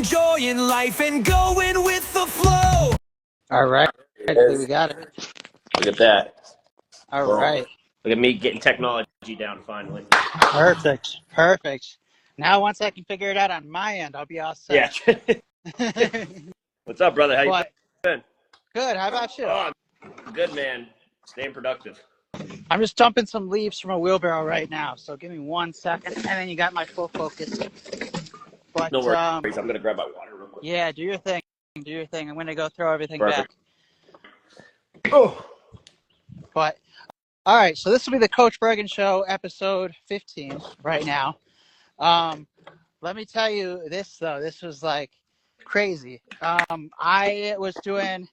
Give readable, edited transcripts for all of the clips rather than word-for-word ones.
enjoying life and going with the flow. All right. I think we got it. Look at that. All right. Look at me getting technology down finally. Perfect. Perfect. Now, once I can figure it out on my end, I'll be all set. Yeah. What's up, brother? How you doing? Good. How about you? Oh, I'm good, man. Staying productive. I'm just dumping some leaves from a wheelbarrow right now, so give me 1 second, and then you got my full focus. But, no worries. I'm going to grab my water real quick. Yeah, do your thing. Do your thing. I'm going to go throw everything back. Oh. But, all right, so this will be the Coach Bergen Show, episode 15 right now. Let me tell you this, though. This was, like, crazy. I was doing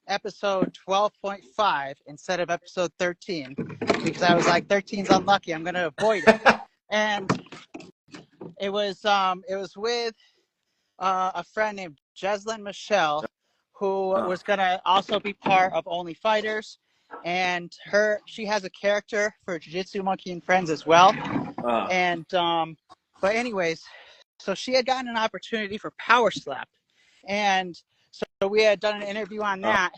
episode 12.5 instead of episode 13 because I was like, 13's unlucky. I'm going to avoid it. And it was with a friend named Jeslyn Michelle, who was going to also be part of Only Fighters. And she has a character for Jiu-Jitsu Monkey and Friends as well. And, but anyways, so she had gotten an opportunity for Power Slap. And so we had done an interview on that.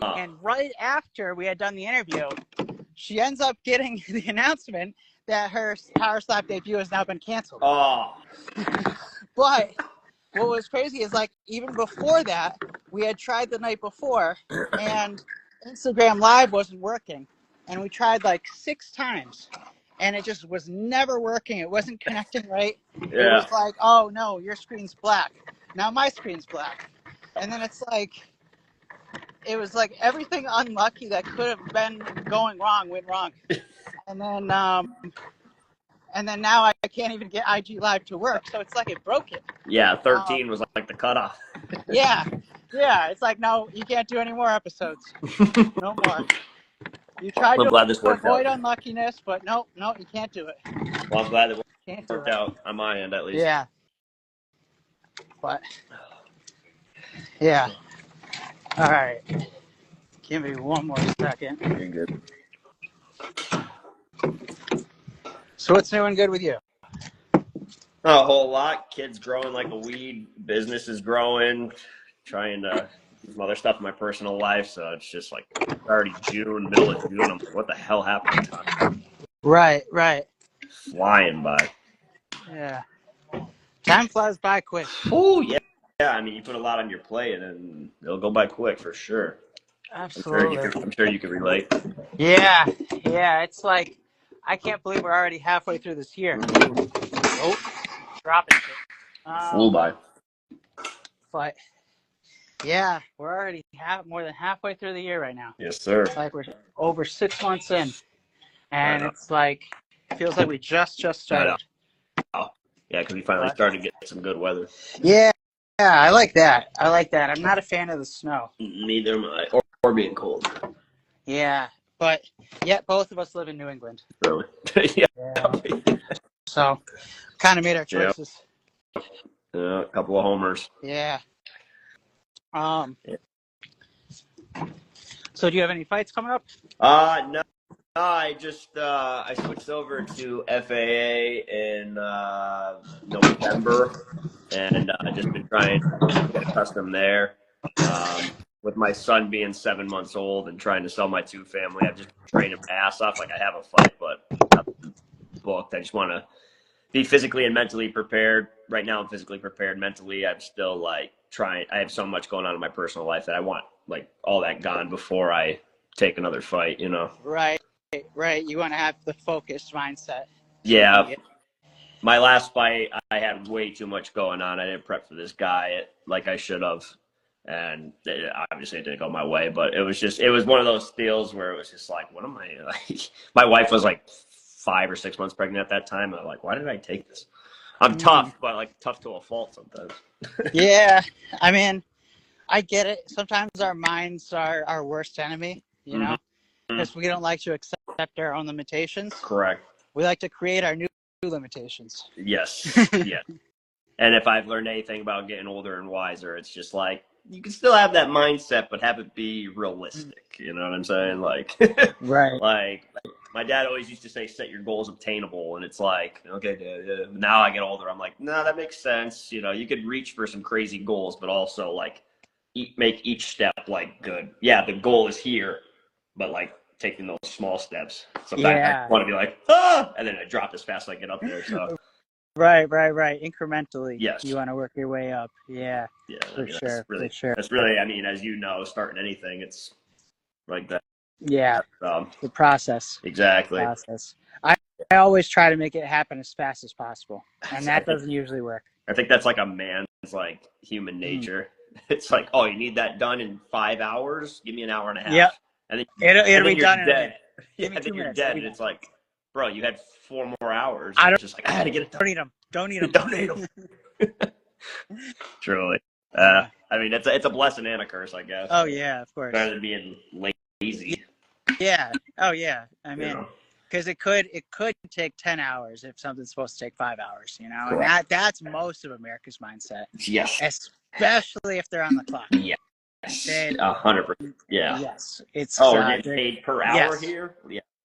And right after we had done the interview, she ends up getting the announcement that her Power Slap debut has now been canceled. Oh. But what was crazy is, like, even before that, we had tried the night before, and Instagram Live wasn't working. And we tried like 6 times, and it just was never working. It wasn't connecting right. Yeah. It was like, oh, no, your screen's black. Now my screen's black. And then it's like, it was like everything unlucky that could have been going wrong went wrong. And then now I can't even get IG Live to work. So it's like it broke it. Yeah, 13 was like the cutoff. Yeah. It's like, no, you can't do any more episodes. No more. You tried to avoid unluckiness, but no, you can't do it. Well, I'm glad that it worked out on my end, at least. Yeah. But, yeah. All right. Give me 1 more second. You're good. So what's new and good with you? A whole lot. Kids growing like a weed. Business is growing. Trying to do some other stuff in my personal life. So it's just like already June, middle of June. I'm like, what the hell happened to time? Right. Flying by. Yeah. Time flies by quick. Oh, yeah. Yeah, I mean, you put a lot on your plate, and it'll go by quick for sure. Absolutely. I'm sure you can relate. Yeah. It's like, I can't believe we're already halfway through this year. Oh, dropping it. Flew by. But, yeah, we're already more than halfway through the year right now. Yes, sir. It's like we're over 6 months in, and it's like, it feels like we just started. Oh, yeah, because we finally started to get some good weather. Yeah, I like that. I'm not a fan of the snow. Neither am I. Or being cold. Yeah, but yet both of us live in New England. Really? Yeah. So, kind of made our choices. Yep. A couple of homers. Yeah. So do you have any fights coming up? No. I just I switched over to FAA in November, and I just been trying to get accustomed there. With my son being 7 months old and trying to sell my 2 family, I've just trained him ass off. Like, I have a fight, but I'm booked. I just want to be physically and mentally prepared. Right now, I'm physically prepared. Mentally, I'm still like trying. I have so much going on in my personal life that I want like all that gone before I take another fight. You know. Right. You want to have the focused mindset. Yeah. My last fight, I had way too much going on. I didn't prep for this guy like I should have. And obviously it didn't go my way, but it was one of those deals where it was just like, what am I, like, my wife was like 5 or 6 months pregnant at that time. And I'm like, why did I take this? I'm tough, but like tough to a fault sometimes. Yeah. I mean, I get it. Sometimes our minds are our worst enemy, you know, because we don't like to accept our own limitations. Correct. We like to create our new limitations. Yes. Yeah. And if I've learned anything about getting older and wiser, it's just like, you can still have that mindset, but have it be realistic. You know what I'm saying? Like, right. Like, my dad always used to say, set your goals obtainable. And it's like, okay, Dad, now I get older. I'm like, no, that makes sense. You know, you could reach for some crazy goals, but also like make each step like good. Yeah, the goal is here, but like taking those small steps. Sometimes I want to be like, and then I drop as fast as I get up there. So right. Incrementally, yes, you want to work your way up. Yeah, I for mean, sure, for sure. that's really, I mean, as you know, starting anything, it's like that. Yeah, the process. Exactly. Process. I always try to make it happen as fast as possible, and I that think, doesn't usually work. I think that's like a man's like human nature. It's like, oh, you need that done in 5 hours? Give me an hour and a half. Yep, And then, it'll be you're done in a dead. minute. Yeah, Give me and then 2 you're minutes. dead. And it's like, bro, you had 4 more hours. I And don't, it's just like, I had to get it done. don't need them. Don't need them. Don't need them. Truly. Yeah. I mean, it's a blessing and a curse, I guess. Oh yeah, of course. Rather than being lazy. Yeah. Oh yeah. I mean, You know? because it could take 10 hours if something's supposed to take 5 hours. You know, Correct. and that's most of America's mindset. Yes. Especially if they're on the clock. Yes. 100%. Yeah. Yes. It's we're getting paid per hour yes. here?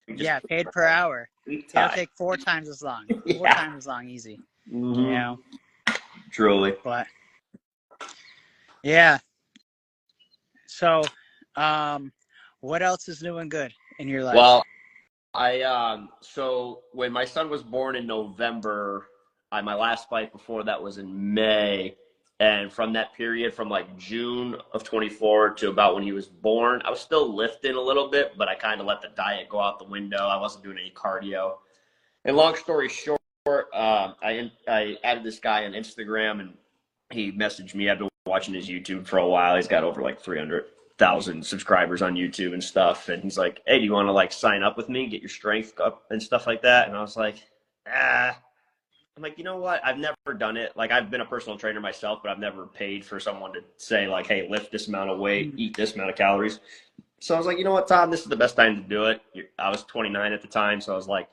Yeah, paid per hour. It'll take 4 times as long. 4 times as long, easy. Mm-hmm. You know? Truly. But yeah. So, what else is new and good in your life? Well, so when my son was born in November, my last fight before that was in May. And from that period, from like June of 24 to about when he was born, I was still lifting a little bit, but I kind of let the diet go out the window. I wasn't doing any cardio. And long story short, I added this guy on Instagram, and he messaged me. I've been watching his YouTube for a while. He's got over like 300,000 subscribers on YouTube and stuff. And he's like, hey, do you want to like sign up with me, get your strength up and stuff like that? And I was like, I'm like, you know what? I've never done it. Like, I've been a personal trainer myself, but I've never paid for someone to say like, hey, lift this amount of weight, eat this amount of calories. So I was like, you know what, Tom, this is the best time to do it. I was 29 at the time. So I was like,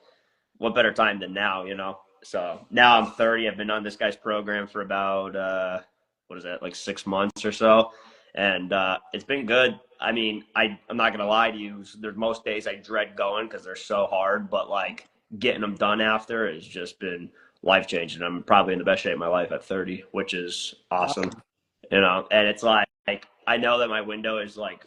what better time than now, you know? So now I'm 30. I've been on this guy's program for about, what is that, like 6 months or so. And it's been good. I mean, I'm not going to lie to you. There's most days I dread going because they're so hard, but like getting them done after has just been life-changing. I'm probably in the best shape of my life at 30, which is awesome. You know, and it's like I know that my window is like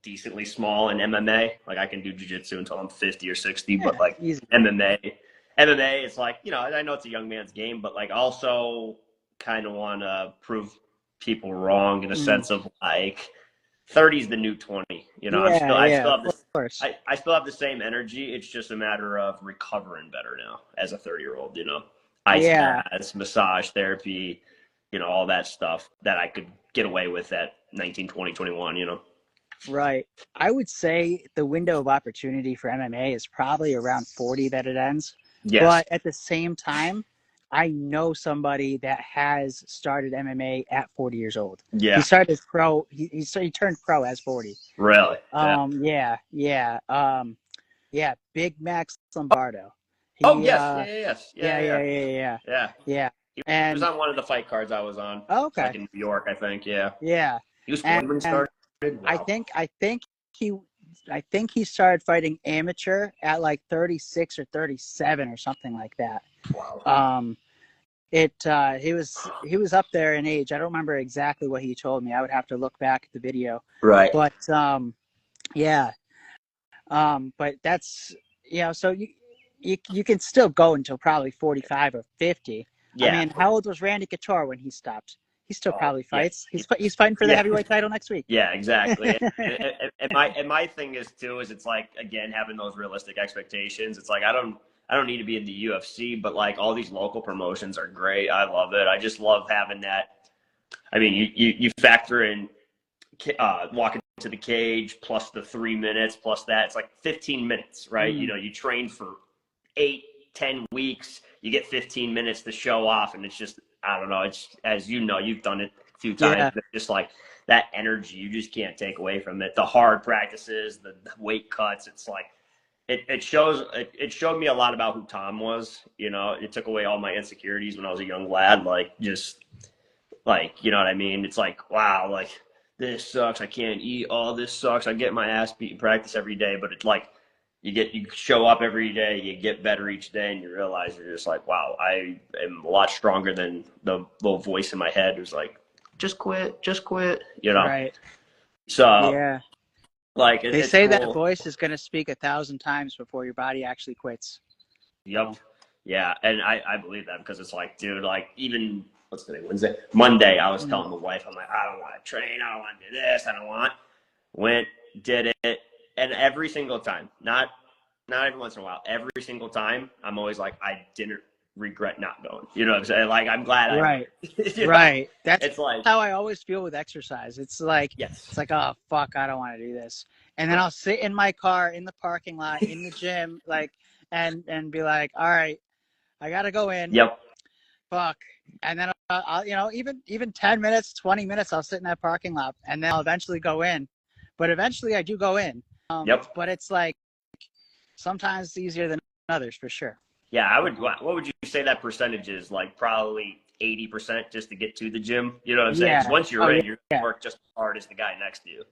decently small in MMA. Like I can do jiu-jitsu until I'm 50 or 60, but like easy. MMA, it's like, you know, I know it's a young man's game, but like also kind of want to prove people wrong in a sense of like 30 is the new 20. You know, I still have this. I still have the same energy. It's just a matter of recovering better now as a 30-year-old. You know, ice baths, massage therapy, you know, all that stuff that I could get away with at 19, 20, 21. You know. Right. I would say the window of opportunity for MMA is probably around 40 that it ends. Yes. But at the same time, I know somebody that has started MMA at 40 years old. Yeah. He started as pro. He turned pro as 40. Really? Yeah. Big Max Lombardo. Yes. Yeah. He And was on one of the fight cards I was on. okay. Like in New York, I think. Yeah. Yeah. He was when he started. Wow. I think he started fighting amateur at like 36 or 37 or something like that. Wow. He was up there in age. I don't remember exactly what he told me. I would have to look back at the video. Right. But yeah. But that's, you know, so you can still go until probably 45 or 50. Yeah. I mean, how old was Randy Couture when he stopped? He still probably fights. Yeah. He's fighting for the heavyweight title next week. Yeah, exactly. and my thing is it's like, again, having those realistic expectations. It's like I don't need to be in the UFC, but like all these local promotions are great. I love it. I just love having that. I mean, you factor in walking to the cage plus the 3 minutes plus that. It's like 15 minutes, right? You know, you train for 8-10 weeks. You get 15 minutes to show off, and it's just, I don't know. It's, as you know, you've done it a few times. Yeah. But just like that energy, you just can't take away from it. The hard practices, the weight cuts. It's like it showed me a lot about who Tom was. You know, it took away all my insecurities when I was a young lad. Like just like, you know what I mean? It's like, wow, like this sucks. I can't eat. Oh, this sucks. I get my ass beat in practice every day. But it's like, you show up every day, you get better each day, and you realize you're just like, wow, I am a lot stronger than the little voice in my head who's like, just quit, you know. Right. So Yeah. like They it's say that cool. voice is going to speak 1,000 times before your body actually quits. Yep. Yeah, and I believe that because it's like, dude, like even what's today, Wednesday, Monday, I was telling the wife, I'm like, I don't want to train, I don't want to do this, I don't want. Went, did it, and every single time, not every once in a while, every single time, I'm always like, I didn't regret not going. You know what I'm saying? Like, I'm glad I Right. went. You know? Right. That's It's like, how I always feel with exercise. yes, It's like, oh fuck, I don't want to do this. And then right. I'll sit in my car in the parking lot in the gym, like, and be like, all right, I gotta go in. Yep, Fuck. And then I'll even 10 minutes, 20 minutes, I'll sit in that parking lot, and then I'll eventually go in. But eventually, I do go in. yep. But it's like sometimes it's easier than others, for sure. Yeah, I would. What would you say that percentage is? Like probably 80% just to get to the gym. You know what I'm saying? 'Cause Yeah. once you're Oh in, you're yeah. gonna work just as hard as the guy next to you,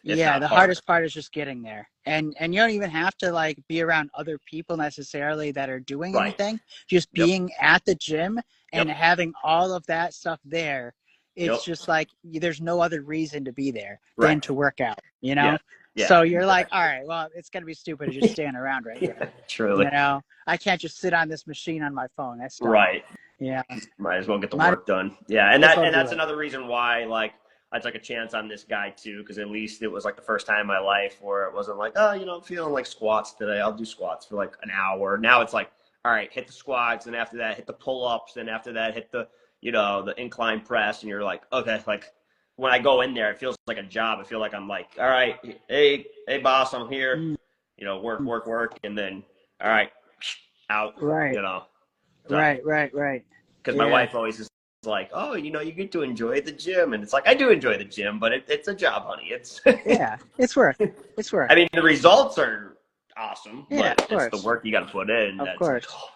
if Yeah, not the harder. hardest part is just getting there. And you don't even have to like be around other people necessarily that are doing Right. anything. Just Yep. being at the gym and Yep. having all of that stuff there, it's Yep. just like there's no other reason to be there than Right. to work out, you know? Yeah. Yeah. So you're like, all right, well, it's gonna be stupid to just stand around right here. Truly. You know? I can't just sit on this machine on my phone. That's dumb. Right. Yeah. Might as well get the Might work done. Yeah, and as well do that's it. another reason why like I took a chance on this guy too, because at least it was like the first time in my life where it wasn't like, oh, I'm feeling like squats today. I'll do squats for like an hour. Now it's like, all right, hit the squats, and after that, hit the pull ups, and after that, hit the the incline press, and you're like, okay, like when I go in there, it feels like a job. I feel like I'm like, all right, hey, boss, I'm here. Mm, Work, and then all right, out. right. You know. So, Right. because my Yeah. wife always is like, oh, you get to enjoy the gym, and it's like I do enjoy the gym, but it's a job, honey. It's, Yeah. It's work. It's work. I mean, the results are awesome, Yeah, but of it's the course. work you got to put in Of that's like, course. oh,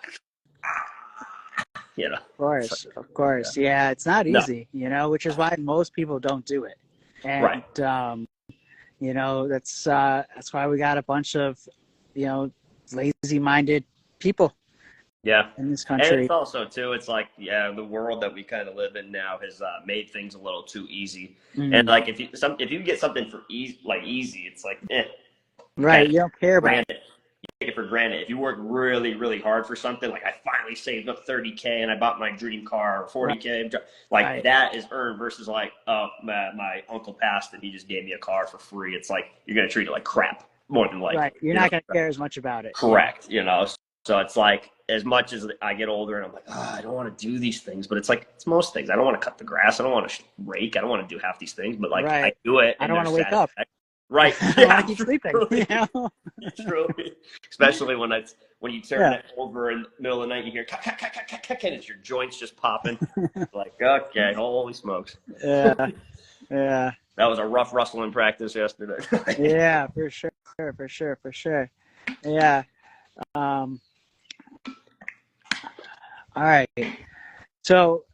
you know, it's like, Of course. Yeah, it's not no, easy, which is why most people don't do it. And right, that's why we got a bunch of, lazy-minded people yeah. in this And country. it's also too, it's like, yeah, the world that we kind of live in now has made things a little too easy. And Mm. like if you get something for easy, it's like, you kind Right. of You don't care about it. granted. Take it for granted. If you work really, really hard for something, like I finally saved up 30K and I bought my dream car, or Right. 40K, like Right. that is earned versus like, oh, my uncle passed and he just gave me a car for free. It's like you're gonna treat it like crap more than Right. likely. You're not going to care as much about it. Yeah. Correct. So it's like as much as I get older and I'm like, oh, I don't want to do these things, but it's like it's most things. I don't want to cut the grass. I don't want to rake. I don't want to do half these things, but like I Right. do it. I And don't want to there's wake up. satisfaction. Right. I want to keep sleeping. Truly. Truly. Especially when you turn Yeah. it over in the middle of the night, you hear and it's your joints just popping. Like, okay, holy smokes. Yeah. Yeah. That was a rough wrestling practice yesterday. Yeah, for sure. Yeah. Um, all right. So,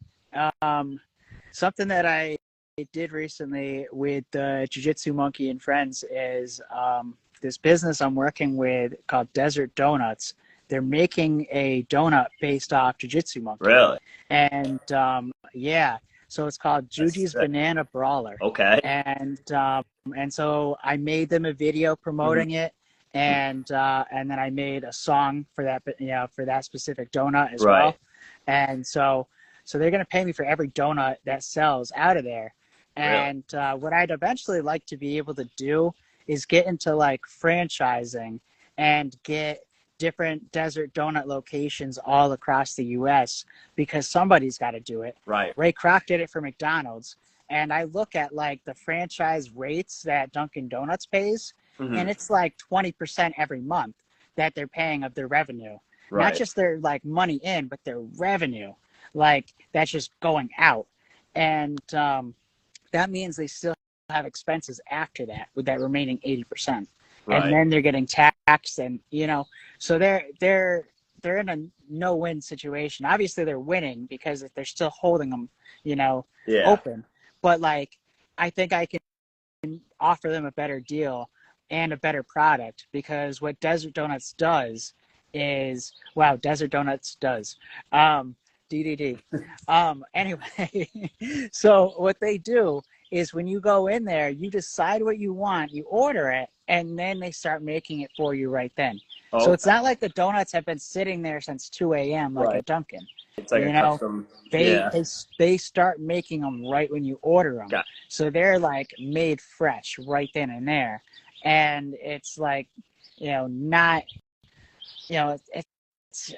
something that I did recently with Jiu-Jitsu Monkey and Friends is this business I'm working with called Desert Donuts. They're making a donut based off Jiu-Jitsu Monkey. Really? And yeah, so it's called Juji's Banana Brawler. Okay. And so I made them a video promoting it, and then I made a song for that, for that specific donut as well. And so they're gonna pay me for every donut that sells out of there. And what I'd eventually like to be able to do is get into like franchising and get different Desert Donut locations all across the U.S. because somebody's got to do it. Right. Ray Kroc did it for McDonald's. And I look at like the franchise rates that Dunkin' Donuts pays, and it's like 20% every month that they're paying of their revenue. Right. Not just their like money in, but their revenue. Like that's just going out. And that means they still have expenses after that with that remaining 80%. Right. And then they're getting taxed, and so they're in a no-win situation. Obviously they're winning because they're still holding them, open. But like I think I can offer them a better deal and a better product, because what Desert Donuts does is, wow, Desert Donuts does. DDD. Anyway, so what they do is when you go in there, you decide what you want, you order it, and then they start making it for you right then. So it's not like the donuts have been sitting there since 2 a.m. like a Right. Dunkin'. It's like You a know, custom. they, Yeah. they start making them right when you order them. Got So they're like made fresh right then and there. And it's like, not, it's,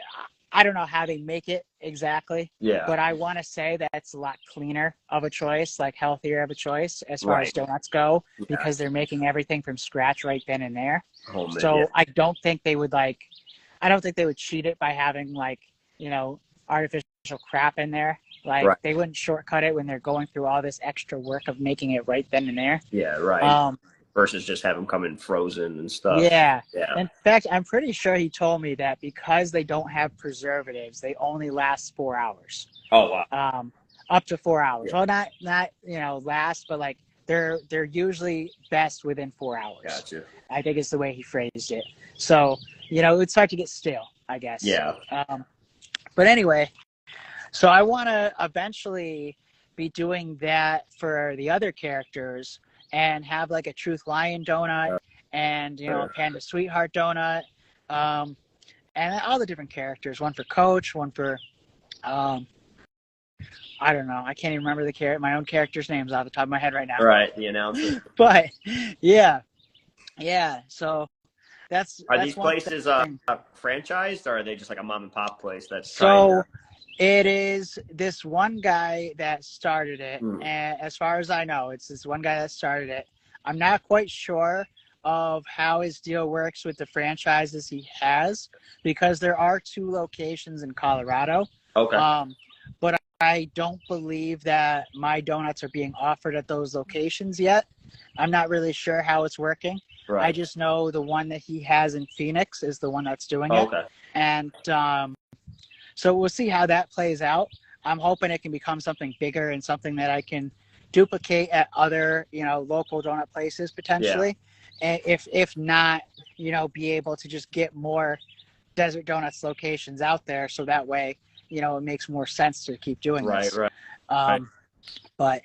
I don't know how they make it exactly, Yeah. but I want to say that it's a lot cleaner of a choice, like healthier of a choice as far as Right. donuts go, Yeah. because they're making everything from scratch right then and there. Homemade. So Yeah. I don't think they would I don't think they would cheat it by having artificial crap in there. Like Right. they wouldn't shortcut it when they're going through all this extra work of making it right then and there. Yeah. Right. Um, Versus just have them come in frozen and stuff. yeah. Yeah. In fact, I'm pretty sure he told me that because they don't have preservatives, they only last 4 hours. Oh wow. Up to 4 hours. Yeah. Well, not last, but like they're usually best within 4 hours. Gotcha. I think it's the way he phrased it. So it's hard to get stale, I guess. Yeah. But anyway, so I want to eventually be doing that for the other characters and have like a Truth Lion donut and a Panda Sweetheart donut, and all the different characters. One for Coach, one for I don't know. I can't even remember my own characters' names off the top of my head right now. Right. The announcer. But yeah. So that's These places franchised, or are they just like a mom and pop place that's so it is this one guy that started it, and as far as I know, it's this one guy that started it. I'm not quite sure of how his deal works with the franchises he has, because there are 2 locations in Colorado. Okay. But I don't believe that my donuts are being offered at those locations yet. I'm not really sure how it's working. Right. I just know the one that he has in Phoenix is the one that's doing it. Okay. And so we'll see how that plays out. I'm hoping it can become something bigger and something that I can duplicate at other, local donut places potentially. Yeah. And if not, be able to just get more Desert Donuts locations out there, so that way, it makes more sense to keep doing this. Right. But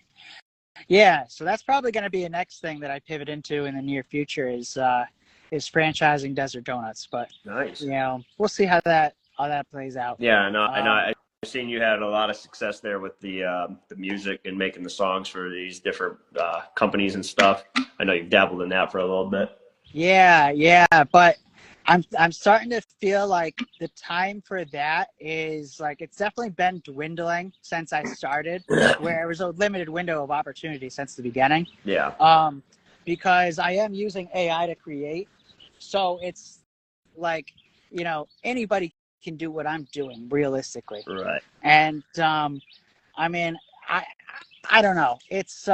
yeah, so that's probably going to be a next thing that I pivot into in the near future is franchising Desert Donuts. But nice. We'll see how that plays out. Yeah, I know. I've seen you had a lot of success there with the music and making the songs for these different companies and stuff. I know you've dabbled in that for a little bit. Yeah, but I'm starting to feel like the time for that is like it's definitely been dwindling since I started, where it was a limited window of opportunity since the beginning. Yeah. Because I am using AI to create, so it's like anybody can do what I'm doing realistically. Right. And I mean, I don't know. It's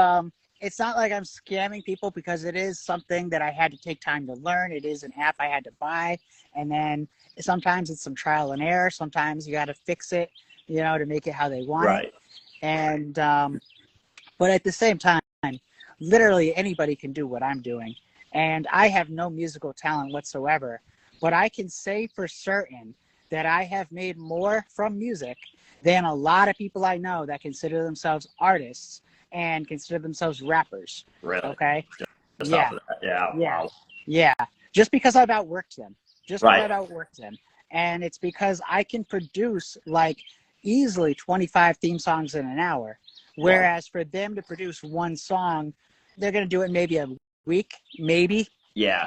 not like I'm scamming people, because it is something that I had to take time to learn. It is an app I had to buy, and then sometimes it's some trial and error. Sometimes you got to fix it, to make it how they want it. And but at the same time, literally anybody can do what I'm doing, and I have no musical talent whatsoever. But I can say for certain that I have made more from music than a lot of people I know that consider themselves artists and consider themselves rappers. Really? Okay. Just yeah. off of that. Yeah. Wow. Yeah. Just because I've outworked them. Right. And it's because I can produce like easily 25 theme songs in an hour. Whereas for them to produce one song, they're going to do it maybe a week, maybe. Yeah.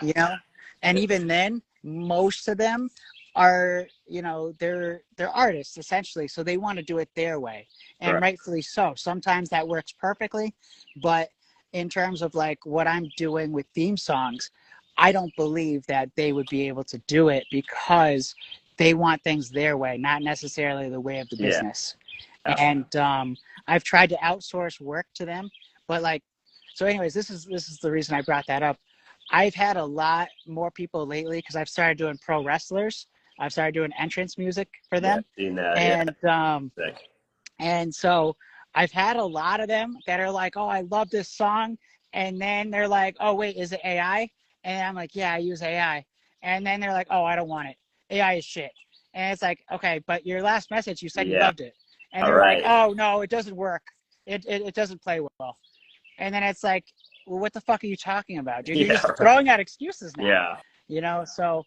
And even then, most of them are, they're artists essentially, so they want to do it their way, and rightfully so. Sometimes that works perfectly, but in terms of like what I'm doing with theme songs, I don't believe that they would be able to do it, because they want things their way, not necessarily the way of the business. And I've tried to outsource work to them, but so anyways, this is the reason I brought that up. I've had a lot more people lately, because I've started doing pro wrestlers. I've started doing entrance music for them. And so I've had a lot of them that are like, oh, I love this song. And then they're like, oh, wait, is it AI? And I'm like, yeah, I use AI. And then they're like, oh, I don't want it. AI is shit. And it's like, okay, but your last message, you said you Yeah. loved it. And All they're like, right. oh, no, it doesn't work. It doesn't play well. And then it's like, well, what the fuck are you talking about, dude? You're Yeah. just throwing out excuses now. Yeah. So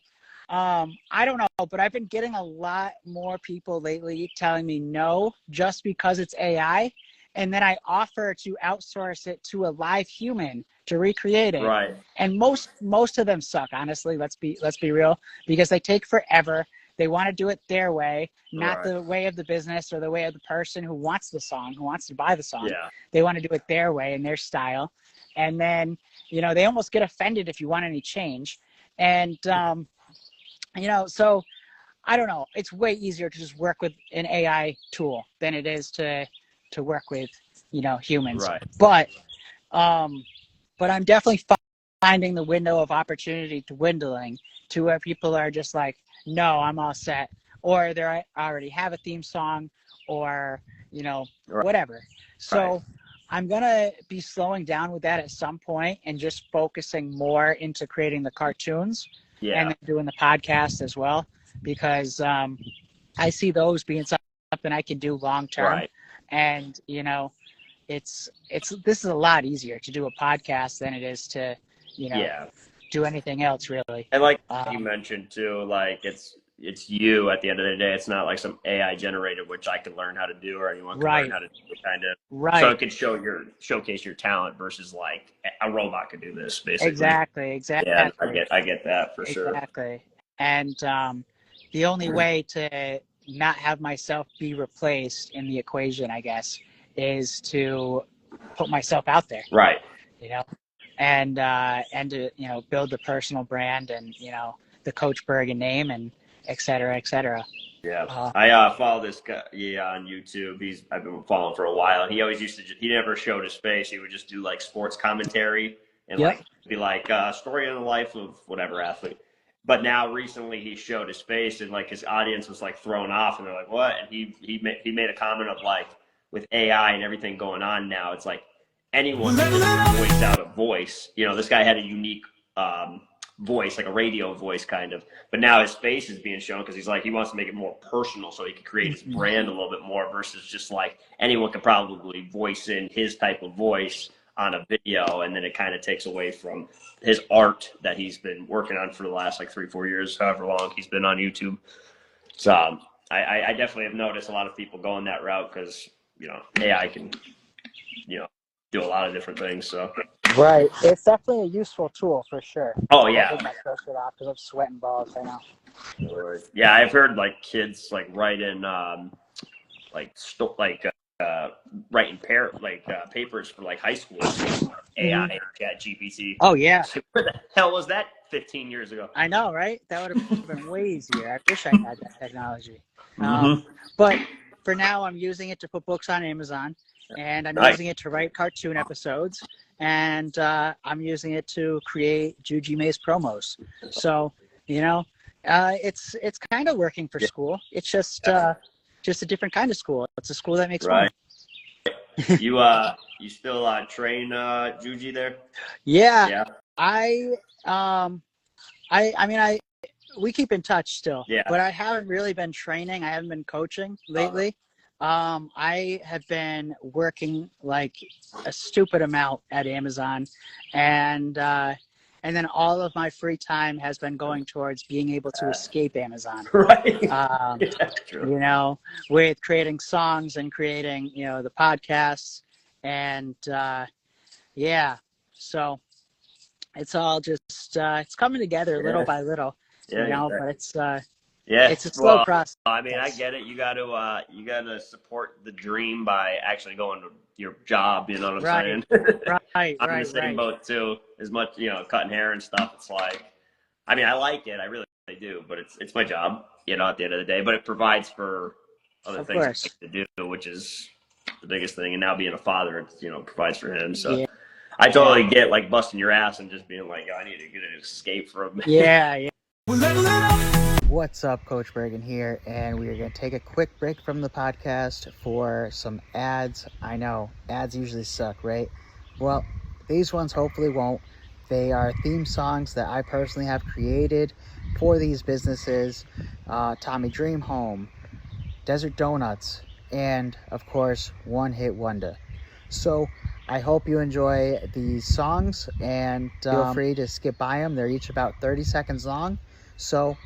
I don't know, but I've been getting a lot more people lately telling me no just because it's AI. And then I offer to outsource it to a live human to recreate it. Right. And most of them suck, honestly. Let's be real, because they take forever. They want to do it their way, not Right. the way of the business or the way of the person who wants the song, who wants to buy the song. Yeah. They want to do it their way and their style. And then, they almost get offended if you want any change. And, so I don't know. It's way easier to just work with an AI tool than it is to work with, humans. Right. But I'm definitely finding the window of opportunity dwindling to where people are just like, no, I'm all set, or they already have a theme song, or Right. whatever. So Right. I'm gonna be slowing down with that at some point and just focusing more into creating the cartoons Yeah. and then doing the podcast as well, because I see those being something I can do long term. Right. And this is a lot easier to do a podcast than it is to Yeah. do anything else, really. And like you mentioned too, like it's you at the end of the day. It's not like some AI generated, which I can learn how to do, or anyone can learn how to do, kind of. Right. So it can showcase your talent versus like a robot could do this, basically. Exactly. Yeah, I get that for sure. Exactly. And the only way to not have myself be replaced in the equation, I guess, is to put myself out there. Right. And to build the personal brand and the Coach Bergen name and et cetera, et cetera. Yeah, I follow this guy on YouTube. I've been following for a while, and he always used to. He never showed his face. He would just do like sports commentary and like be like story of the life of whatever athlete. But now recently he showed his face, and like his audience was like thrown off, and they're like, "What?" And he made a comment of like, with AI and everything going on now, it's like anyone can just voice out a voice. This guy had a unique voice, like a radio voice kind of, but now his face is being shown because he wants to make it more personal so he can create his brand a little bit more, versus just like anyone could probably voice in his type of voice on a video, and then it kind of takes away from his art that he's been working on for the last like 3-4 years, however long he's been on YouTube. So I definitely have noticed a lot of people going that route because AI can do a lot of different things. So right, it's definitely a useful tool for sure. Oh yeah, I take my shirt off because I'm sweating balls. I know. Yeah, I've heard like kids like write in writing papers for like high school AI and Chat GPT. Oh yeah. Where the hell was that 15 years ago? I know, right? That would have been way easier. I wish I had that technology. But for now, I'm using it to put books on Amazon, and I'm using it to write cartoon episodes, and I'm using it to create Juji Mays promos. So, it's kind of working for school. It's just a different kind of school. It's a school that makes money. You still train Juji there? Yeah. We keep in touch still. Yeah. But I haven't really been training. I haven't been coaching lately. I have been working like a stupid amount at Amazon, and then all of my free time has been going towards being able to escape Amazon. Right. That's true. With creating songs and creating, the podcasts, and so it's all just it's coming together little by little, but it's a slow process. I mean, I get it. You got to support the dream by actually going to your job. You know what I'm saying? Right. I'm in the same boat too. As much, cutting hair and stuff. It's like, I mean, I like it. I really do, but it's my job. At the end of the day, but it provides for other things I like to do, which is the biggest thing. And now being a father, it provides for him. So I totally get like busting your ass and just being like, I need to get an escape from. Yeah. What's up, Coach Bergen here, and we are going to take a quick break from the podcast for some ads. I know, ads usually suck, right? Well, these ones hopefully won't. They are theme songs that I personally have created for these businesses. Tommy Dream Home, Desert Donuts, and of course, One Hit Wonder. So I hope you enjoy these songs, and feel free to skip by them. They're each about 30 seconds long. So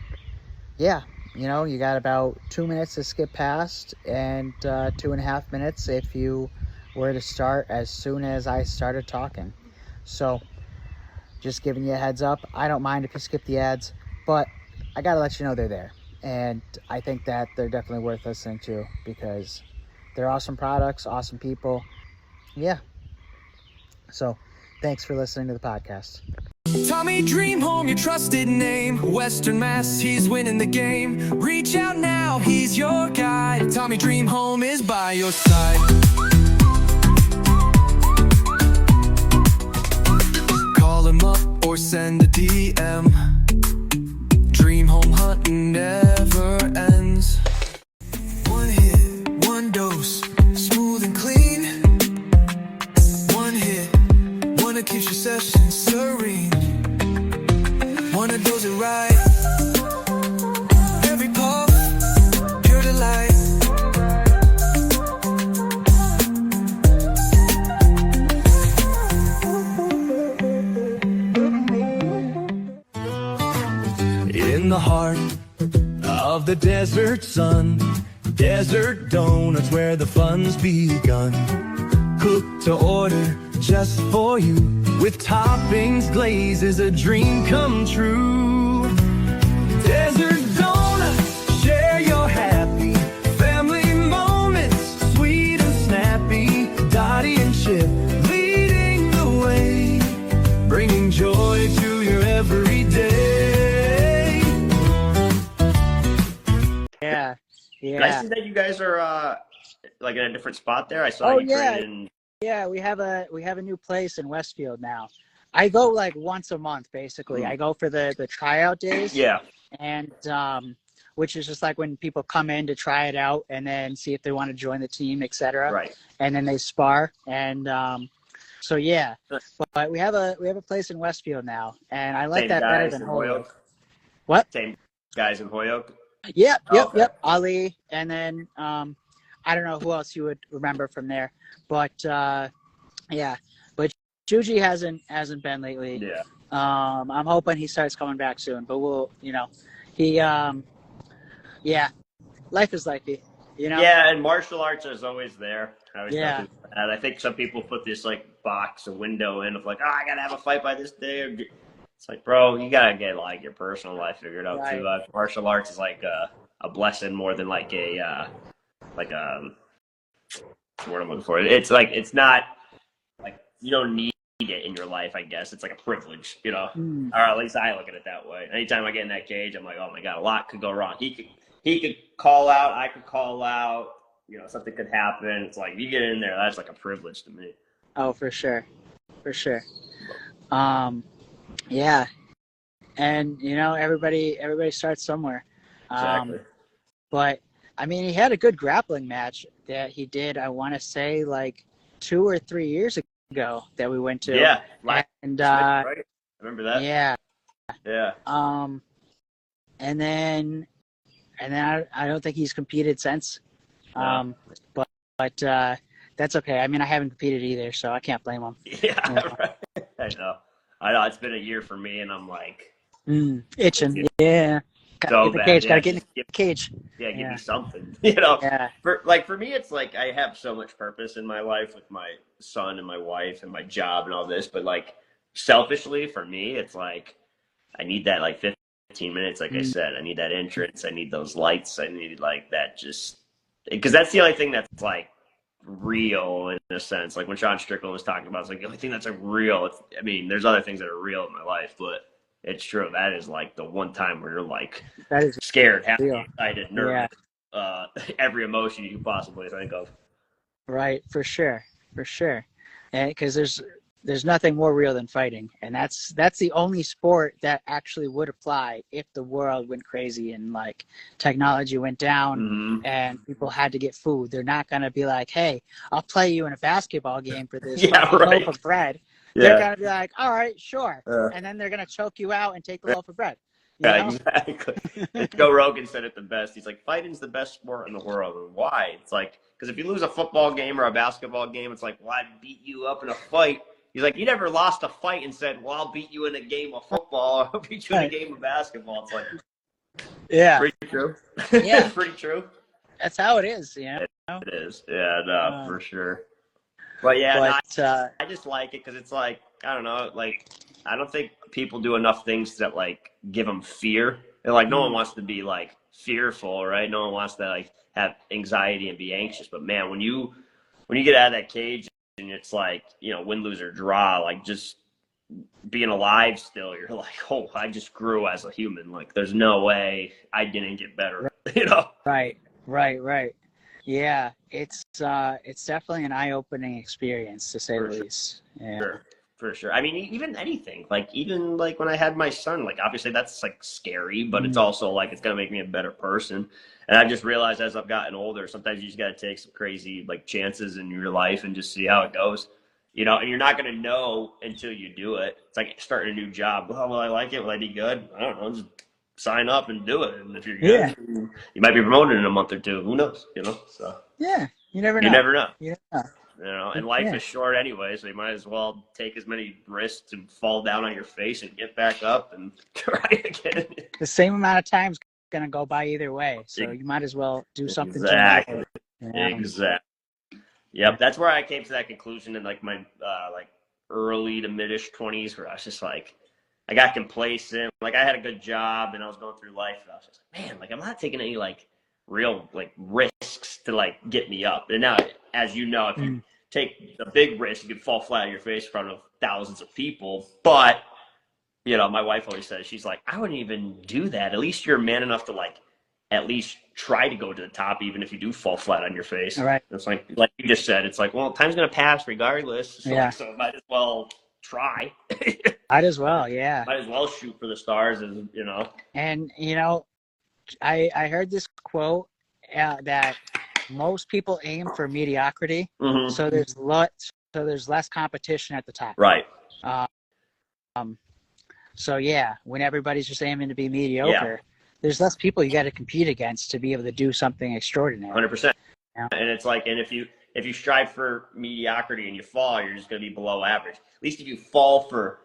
yeah, you got about 2 minutes to skip past, and 2.5 minutes if you were to start as soon as I started talking. So just giving you a heads up. I don't mind if you skip the ads, but I gotta let you know they're there. And I think that they're definitely worth listening to because they're awesome products, awesome people. Yeah. So thanks for listening to the podcast. Tommy Dream Home, your trusted name. Western Mass, he's winning the game. Reach out now, he's your guide. Tommy Dream Home is by your side. Call him up or send a DM. Dream Home hunting never ends. One hit, one dose, smooth and clean. One hit, one that keeps your session serene. Wanna dose it right. Every puff, pure delight. In the heart of the desert sun, desert donuts where the fun's begun. Cooked to order just for you, with toppings, glazes, a dream come true. Desert donuts, share your happy family moments, sweet and snappy. Dottie and Chip leading the way, bringing joy to your everyday. Yeah. I see that you guys are like in a different spot there. I saw you traded. Yeah, we have a new place in Westfield now. I go like once a month, basically. I go for the tryout days. Yeah. And which is just like when people come in to try it out and then see if they want to join the team, etc. Right. And then they spar. And so yeah. But we have a place in Westfield now, and I like that better than Holyoke. What? Same guys in Holyoke. Yep. Ali, and then I don't know who else you would remember from there, but yeah. But Juji hasn't been lately. Yeah. I'm hoping he starts coming back soon, but we'll, he, yeah, life is lifey, Yeah, and martial arts is always there. Yeah. And I think some people put this like box, a window in of like, I gotta have a fight by this day. It's like, bro, you gotta get like your personal life figured out too. Martial arts is like a blessing more than like what's the word I'm looking for. It's like, it's not like you don't need it in your life, I guess. It's like a privilege, or at least I look at it that way. Anytime I get in that cage, I'm like, oh my God, a lot could go wrong. He could call out, I could call out, something could happen. It's like, you get in there, that's like a privilege to me. Oh, for sure. Yeah. And, everybody starts somewhere. Exactly. But, I mean, he had a good grappling match that he did, I want to say, like 2 or 3 years ago that we went to. Yeah. And, right? I remember that. Yeah. Yeah. And then I don't think he's competed since. No. But that's okay. I mean, I haven't competed either, so I can't blame him. Yeah. Right. I know. It's been a year for me, and I'm like itching. Yeah. So bad. Gotta get in the cage. Yeah, give me something. Yeah. For me, it's like I have so much purpose in my life with my son and my wife and my job and all this, but like selfishly for me, it's like I need that like 15 minutes, like I said. I need that entrance. I need those lights. I need like that, just because that's the only thing that's like real in a sense. Like when Sean Strickland was talking about, it's like the only thing that's like real. I mean, there's other things that are real in my life, but it's true. That is like the one time where you're like scared, happy, excited, nervous, every emotion you can possibly think of. Right, for sure. And because there's nothing more real than fighting, and that's the only sport that actually would apply if the world went crazy and like technology went down and people had to get food. They're not gonna be like, hey, I'll play you in a basketball game for this loaf of bread. they're Yeah. gonna be like, all right, sure, Uh, and then they're gonna choke you out and take the loaf of bread. You yeah, know? exactly. And Joe Rogan said it the best. He's like, fighting's the best sport in the world. And why? It's like, because if you lose a football game or a basketball game, it's like, well, I beat you up in a fight. He's like, you never lost a fight and said, well, I'll beat you in a game of football or I'll beat you in a Right. game of basketball. It's like, Yeah. pretty true. Yeah. It's pretty true. That's how it is. You know. It is. Yeah, no, Um, for sure. But yeah, no, but I just like it because it's like, I don't know, like, I don't think people do enough things that like give them fear. And like, no one wants to be like fearful, right? No one wants to like have anxiety and be anxious. But man, when you get out of that cage and it's like, you know, win, lose, or draw, like just being alive still, you're like, oh, I just grew as a human. Like, there's no way I didn't get better, you know? right. Yeah, it's definitely an eye-opening experience to say For the sure. least. Yeah. For sure. I mean, even anything, like even like when I had my son, like obviously that's like scary, but it's also like it's gonna make me a better person. And I just realized as I've gotten older, sometimes you just gotta take some crazy like chances in your life and just see how it goes. You know, and you're not gonna know until you do it. It's like starting a new job. Well, will I like it? Will I be good? I don't know. Just sign up and do it. And if you're Yeah. good, you might be promoted in a month or two. Who knows? You know, so Yeah. You never you know. never know. You never know. You know, and life Yeah. is short anyway, so you might as well take as many risks and fall down on your face and get back up and try again. The same amount of time's gonna go by either way, so you might as well do something Exactly. to it. Exactly. Yep, that's where I came to that conclusion in like my like early to mid-ish 20s, where I was just like, I got complacent. Like I had a good job and I was going through life, and I was just like, man, like I'm not taking any like real like risks to like get me up. And now, as you know, if you take a big risk, you can fall flat on your face in front of thousands of people. But you know, my wife always says, she's like, I wouldn't even do that. At least you're man enough to like at least try to go to the top, even if you do fall flat on your face. All right. It's like you just said, it's like, well, time's gonna pass regardless. So, Yeah. so might as well try. Might as well, yeah. Might as well shoot for the stars, as you know. And you know, I heard this quote that most people aim for mediocrity, Mm-hmm. so there's less competition at the top. Right. So yeah, when everybody's just aiming to be mediocre, there's less people you got to compete against to be able to do something extraordinary. 100%. Yeah. And it's like, and if you strive for mediocrity and you fall, you're just going to be below average. At least if you fall for,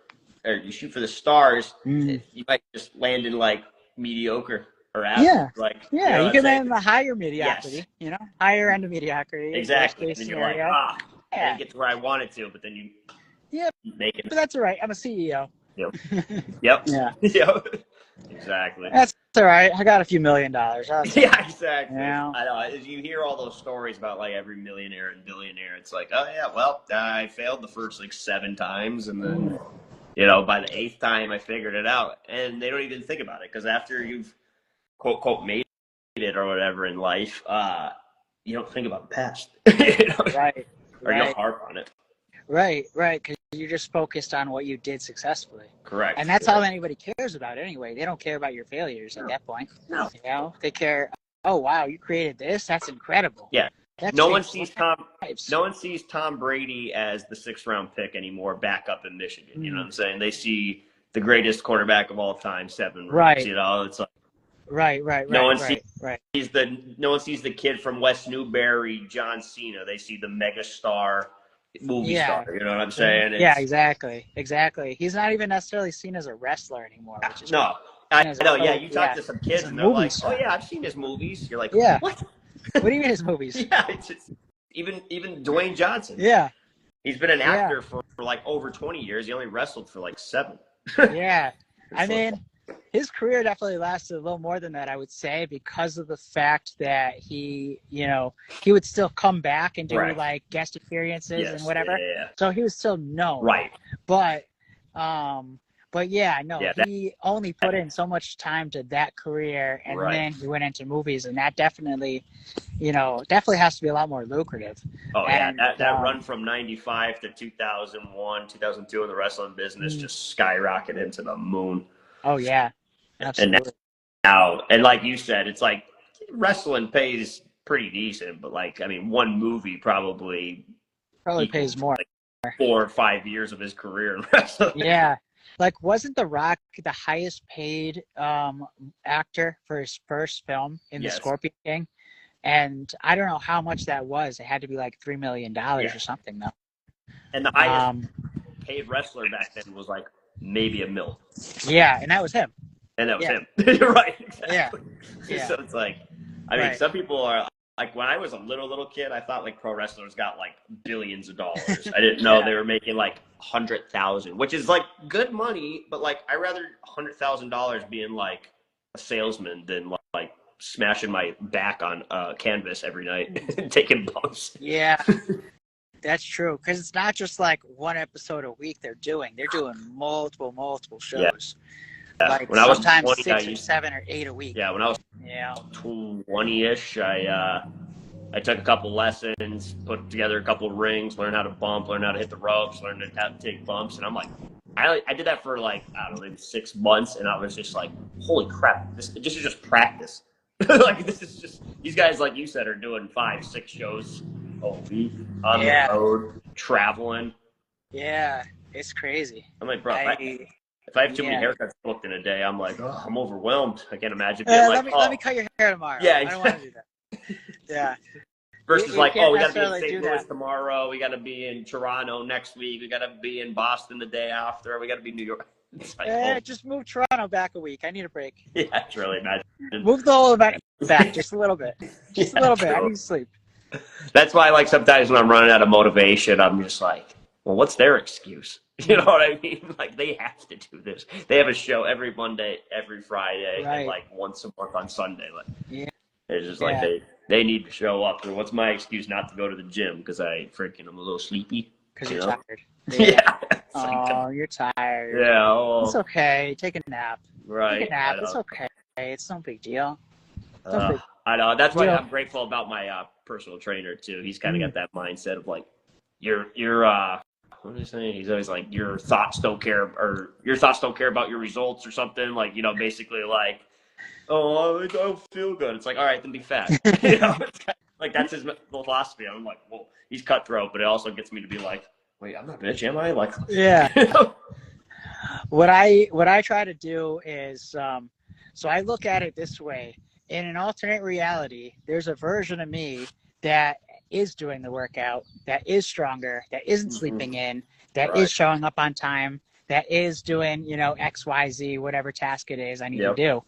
or you shoot for the stars, you might just land in like mediocre or average. Yeah. Like, Yeah, you know, can land in the higher mediocrity, Yes. you know, higher end of mediocrity. Exactly. Worst And case then you're like, scenario. I Yeah. didn't get to where I wanted to, but then you make it. But that's all right. I'm a CEO. Yep. Yep. Yeah. Yep. Exactly. That's all right. I got a few $1 million. Yeah, exactly. Yeah. I know. As you hear all those stories about like every millionaire and billionaire, it's like, oh yeah, well, I failed the first like 7 times, and then you know by the 8th time I figured it out, and they don't even think about it because after you've quote quote made it or whatever in life, you don't think about the past, you know? Right. Or you don't harp on it. Right. Because you're just focused on what you did successfully. Correct. And that's all anybody cares about anyway. They don't care about your failures at that point. No. You know, they care, oh, wow, you created this? That's incredible. Yeah. That's No one sees Tom lives. Brady as the 6th round pick anymore back up in Michigan. You know what I'm saying? They see the greatest quarterback of all time, 7 rings. Right. You know, it's like Right. no one sees the kid from West Newbury, John Cena. They see the mega star movie star. You know what I'm saying? Yeah, exactly. He's not even necessarily seen as a wrestler anymore, which is no. I know. Yeah, you talk to some kids and they're like, star. "Oh yeah, I've seen his movies." You're like, yeah. "What? What do you mean his movies?" Yeah, it's just, even Dwayne Johnson. Yeah. He's been an actor for like over 20 years. He only wrestled for like 7. Yeah. I mean, his career definitely lasted a little more than that, I would say, because of the fact that he would still come back and do like guest appearances and whatever. Yeah. So he was still known. Right. But he only put in so much time to that career, and then he went into movies, and that definitely has to be a lot more lucrative. Oh, and, yeah. That run from 95 to 2001, 2002 in the wrestling business just skyrocketed into the moon. Oh, yeah. Absolutely. And now, and like you said, it's like wrestling pays pretty decent, but like, I mean, one movie probably pays more. Like 4 or 5 years of his career in wrestling. Yeah. Like, wasn't The Rock the highest paid actor for his first film in The Yes. Scorpion King? And I don't know how much that was. It had to be like $3 million or something, though. And the highest paid wrestler back then was like maybe $1 million. Yeah, and that was him. And that was him. You're right. Exactly. Yeah. So it's like, I mean, some people are like, when I was a little kid, I thought like pro wrestlers got like billions of dollars. I didn't know they were making like 100,000, which is like good money, but like I rather $100,000 being like a salesman than like smashing my back on canvas every night and taking bumps. Yeah. That's true, because it's not just like one episode a week they're doing multiple shows. Yeah. Like when I was sometimes 20, 6 or 7 or 8 a week. Yeah, when I was 20-ish, I took a couple lessons, put together a couple rings, learned how to bump, learned how to hit the ropes, learned how to take bumps, and I'm like, I did that for like, I don't know, maybe 6 months, and I was just like, holy crap, this is just practice. Like, this is just, these guys, like you said, are doing 5-6 shows a week on the road, traveling. Yeah, it's crazy. I'm like, bro, if I have too many haircuts booked in a day, I'm like, oh, I'm overwhelmed. I can't imagine being like, let me cut your hair tomorrow. Yeah, I don't want to do that. Yeah. Versus like, oh, we got to be in necessarily St. Louis tomorrow. We got to be in Toronto next week. We got to be in Boston the day after. We got to be in New York. It's like, just move Toronto back a week. I need a break. Yeah, it's really imagine. Move the whole event back just a little bit. Just a little bit. I need to sleep. That's why, like, sometimes when I'm running out of motivation, I'm just like, well, what's their excuse? You know what I mean? Like, they have to do this. They have a show every Monday, every Friday, and like once a month on Sunday. Like, it's just like they need to show up. And what's my excuse not to go to the gym? Because I'm a little sleepy. Because you're tired. Yeah. Oh, you're tired. Yeah. Oh. It's okay. Take a nap. Right. Take a nap. It's okay. It's no big deal. I know. That's why I'm grateful about my personal trainer too. He's kind of got that mindset of like, you're what is he saying? He's always like, your thoughts don't care about your results or something. Like, you know, basically like, oh, I don't feel good. It's like, all right, then be fat. You know, like that's his philosophy. I'm like, well, he's cutthroat, but it also gets me to be like, wait, I'm not a bitch, am I? Like, yeah. You know? What I try to do is, so I look at it this way. In an alternate reality, there's a version of me that is doing the workout, that is stronger, that isn't sleeping in, that is showing up on time, that is doing, you know, X, Y, Z, whatever task it is I need to do.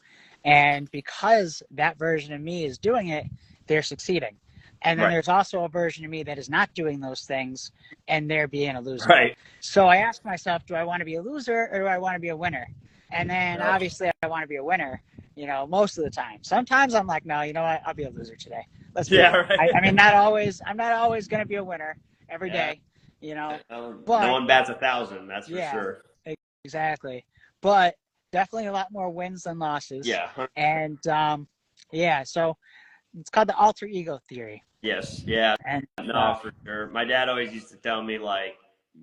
And because that version of me is doing it, they're succeeding. And then there's also a version of me that is not doing those things, and they're being a loser. Right. So I ask myself, do I want to be a loser or do I want to be a winner? And then obviously I want to be a winner, you know, most of the time. Sometimes I'm like, no, you know what? I'll be a loser today. Let's be I mean, not always. I'm not always going to be a winner every day, you know. But, no one bats 1,000, that's for sure. Exactly. But definitely a lot more wins than losses. Yeah. And, so it's called the alter ego theory. Yes. Yeah. And, no, for sure. My dad always used to tell me, like,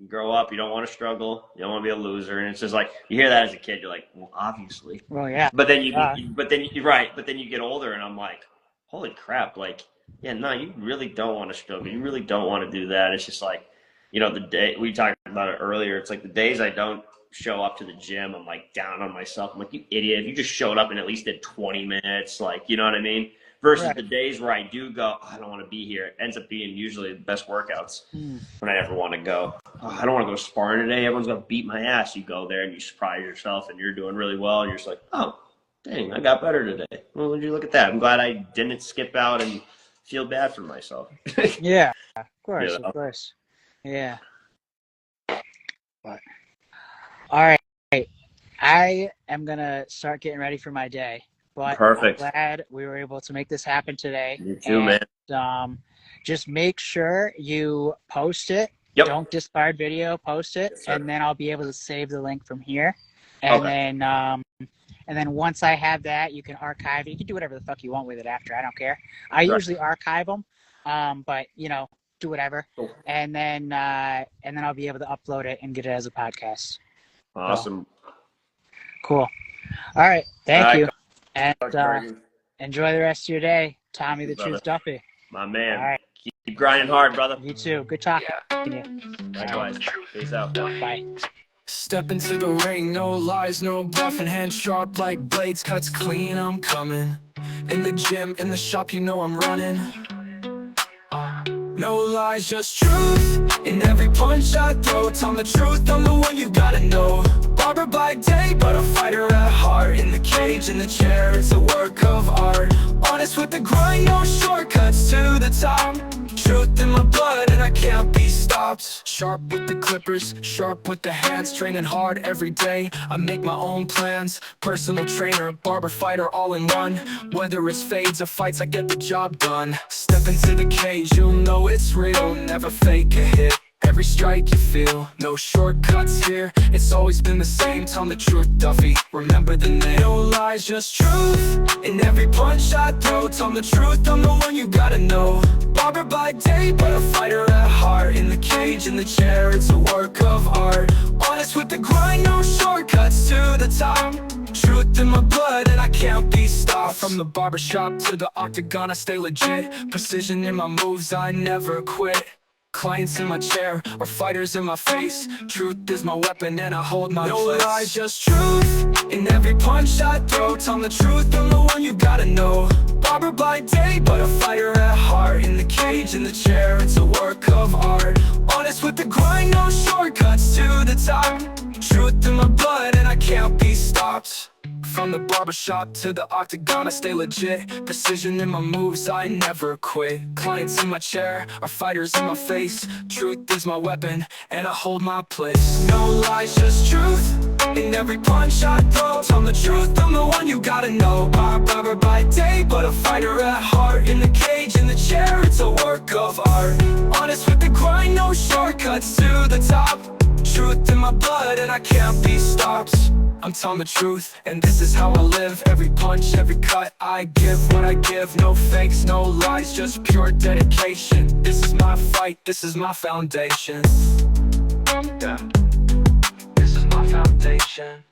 grow up, you don't want to struggle, you don't want to be a loser. And it's just like, you hear that as a kid, you're like, well, obviously. Well, yeah. But then you get older, and I'm like, holy crap, like, yeah, no, you really don't want to struggle. You really don't want to do that. It's just like, you know, the day we talked about it earlier, it's like the days I don't show up to the gym, I'm like down on myself. I'm like, you idiot, if you just showed up and at least did 20 minutes, like, you know what I mean? Versus the days where I do go, I don't want to be here. It ends up being usually the best workouts when I ever want to go. Oh, I don't want to go sparring today. Everyone's going to beat my ass. You go there and you surprise yourself and you're doing really well. And you're just like, oh, dang, I got better today. Well, would you look at that? I'm glad I didn't skip out and feel bad for myself. Yeah, of course, you know? Of course. Yeah. But, all right. I am going to start getting ready for my day. But perfect. I'm glad we were able to make this happen today. You too, man. Just make sure you post it. Yep. Don't discard video. Post it, and then I'll be able to save the link from here. And then once I have that, you can archive it. You can do whatever the fuck you want with it after. I don't care. I usually archive them, but you know, do whatever. Cool. And then I'll be able to upload it and get it as a podcast. Awesome. So, cool. All right. Thank you. And enjoy the rest of your day. Tommy the Truth Duffy. My man. All right. Keep grinding hard, brother. You too. Good talking to you. Likewise. Peace out. Bye. Step into the ring, no lies, no bluffing. Hands sharp like blades, cuts clean, I'm coming. In the gym, in the shop, you know I'm running. No lies, just truth. In every punch I throw, Tom the truth, I'm the one you gotta know. Barber by day, but a fighter at heart. In the cage, in the chair, it's a work of art. Honest with the grind, no shortcuts to the top. Truth in my blood and I can't be stopped. Sharp with the clippers, sharp with the hands. Training hard every day, I make my own plans. Personal trainer, barber, fighter, all in one. Whether it's fades or fights, I get the job done. Step into the cage, you'll know it's real. Never fake a hit, every strike you feel. No shortcuts here, it's always been the same. Tom the Truth Duffy, remember the name. No lies, just truth. In every punch I throw, Tom the Truth, I'm the one you gotta know. Barber by day, but a fighter at heart. In the cage, in the chair, it's a work of art. Honest with the grind, no shortcuts to the top. Truth in my blood and I can't be stopped. From the barbershop to the octagon, I stay legit. Precision in my moves, I never quit. Clients in my chair, or fighters in my face. Truth is my weapon and I hold my place. No lies, just truth. In every punch I throw, Tom the Truth, I'm the one you gotta know. Barber by day, but a fighter at heart. In the cage, in the chair, it's a work of art. Honest with the grind, no shortcuts to the top. Truth in my blood and I can't be stopped. From the barbershop to the octagon, I stay legit. Precision in my moves, I never quit. Clients in my chair, or fighters in my face. Truth is my weapon, and I hold my place. No lies, just truth. In every punch I throw, Tom the Truth, I'm the one you gotta know. Barber by day, but a fighter at heart. In the cage, in the chair, it's a work of art. Honest with the grind, no shortcuts to the top. Truth in my blood, and I can't be stopped. I'm Tom the Truth, and this is how I live. Every punch, every cut, I give what I give. No fakes, no lies, just pure dedication. This is my fight, this is my foundation. Yeah. This is my foundation.